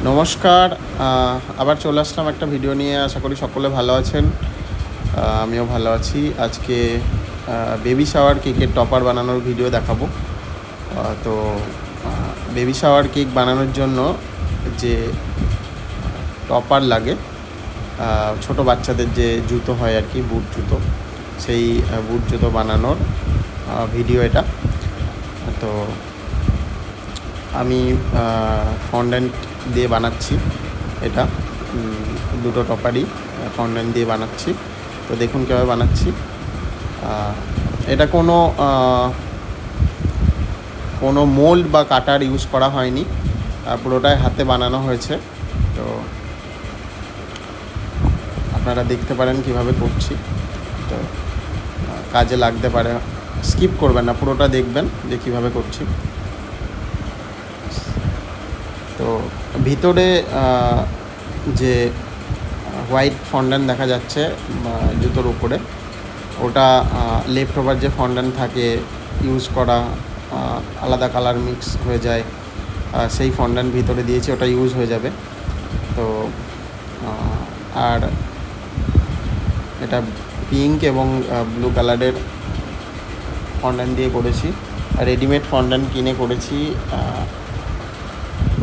নমস্কার। আবার চলে আসলাম একটা ভিডিও নিয়ে। আশা করি সকলে ভালো আছেন। আমিও ভালো আছি। আজকে বেবি শাওয়ার কেকের টপার বানানোর ভিডিও দেখাবো। তো বেবি শাওয়ার কেক বানানোর জন্য যে টপার লাগে, ছোট বাচ্চাদের যে জুতো হয় আর কি, বুট জুতো, সেই বুট জুতো বানানোর ভিডিও এটা। তো আমি ফন্ডেন্ট দিয়ে বানাচ্ছি এটা, দুটো টপারই ফন্ডেন্ট দিয়ে বানাচ্ছি। তো দেখুন কীভাবে বানাচ্ছি। এটা কোনো মোল্ড বা কাটার ইউজ করা হয়নি, পুরোটাই হাতে বানানো হয়েছে। তো আপনারা দেখতে পারেন কিভাবে করছি। তো কাজে লাগতে পারে, স্কিপ করবেন না, পুরোটা দেখবেন যে কীভাবে করছি। তো ভিতরে যে হোয়াইট ফন্ডেন্ট দেখা যাচ্ছে জুতোর উপরে, ওটা লেফট ওভার যে ফন্ডেন্ট থাকে ইউজ করা, আলাদা কালার মিক্স হয়ে যায়, সেই ফন্ডেন্ট ভিতরে দিয়েছি, ওটা ইউজ হয়ে যাবে। তো আর এটা পিঙ্ক এবং ব্লু কালারের ফন্ডেন্ট দিয়ে করেছি। রেডিমেড ফন্ডেন্ট কিনে করেছি,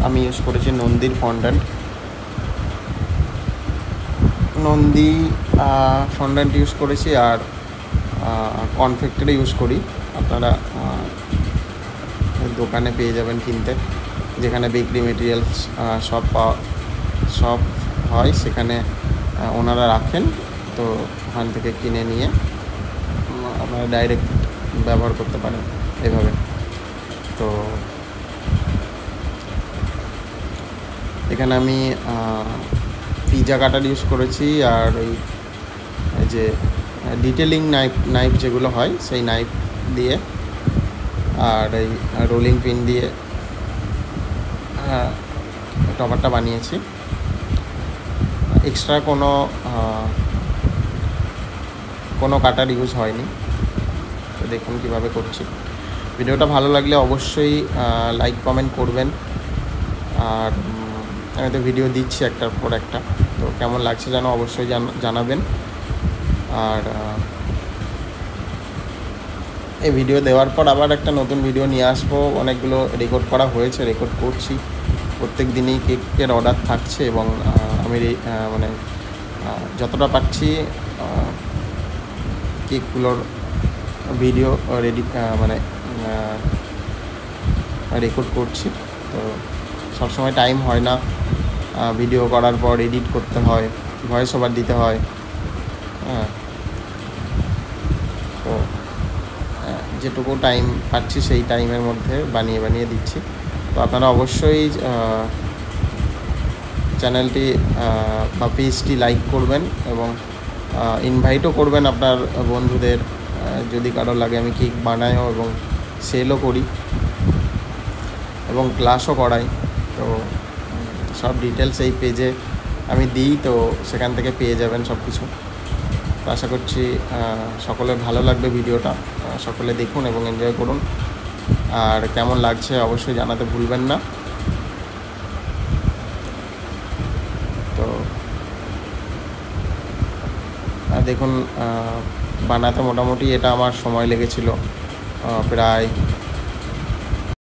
আমি ইউজ করেছি নন্দীর ফন্ডেন্ট। নন্দী ফন্ডেন্ট ইউজ করেছি, আর কনফেক্টরে ইউজ করি। আপনারা দোকানে পেয়ে যাবেন কিনতে, যেখানে বেকারি মেটেরিয়ালস সব হয়, সেখানে ওনারা রাখেন। তো ওখান থেকে কিনে নিয়ে আপনারা ডাইরেক্ট ব্যবহার করতে পারেন এভাবে। তো এখানে আমি পিজা কাটার ইউজ করেছি, আর ওই যে ডিটেলিং নাইফ যেগুলো হয়, সেই নাইফ দিয়ে, আর এই রোলিং পিন দিয়ে টপারটা বানিয়েছি। এক্সট্রা কোনো কাটার ইউজ হয়নি। তো দেখুন কীভাবে করছি। ভিডিওটা ভালো লাগলে অবশ্যই লাইক কমেন্ট করবেন। আর আমি তো ভিডিও দিচ্ছি একটার পর একটা, তো কেমন লাগছে যেন অবশ্যই জানাবেন। আর এই ভিডিও দেওয়ার পর আবার একটা নতুন ভিডিও নিয়ে আসবো। অনেকগুলো রেকর্ড করা হয়েছে, রেকর্ড করছি। প্রত্যেক দিনই কেকের অর্ডার থাকছে, এবং আমি যতটা পারছি কেকগুলোর ভিডিও রেকর্ড করছি। তো সবসময় টাইম হয় না, ভিডিও করার পর এডিট করতে হয়, ভয়েস ওভার দিতে হয়। তো যেটুকু টাইম পাচ্ছি সেই টাইমের মধ্যে বানিয়ে দিচ্ছি। তো আপনারা অবশ্যই চ্যানেলটি বা পেজটি লাইক করবেন, এবং ইনভাইটও করবেন আপনার বন্ধুদের, যদি কারো লাগে। আমি কেক বানাইও এবং সেলও করি এবং ক্লাসও করাই। তো সব ডিটেলস এই পেজে আমি দিই, তো সেখান থেকে পেয়ে যাবেন সব কিছু। তো আশা করছি সকলের ভালো লাগবে ভিডিওটা। সকলে দেখুন এবং এনজয় করুন। আর কেমন লাগছে অবশ্যই জানাতে ভুলবেন না। তো দেখুন, বানাতে মোটামুটি এটা আমার সময় লেগেছিল প্রায়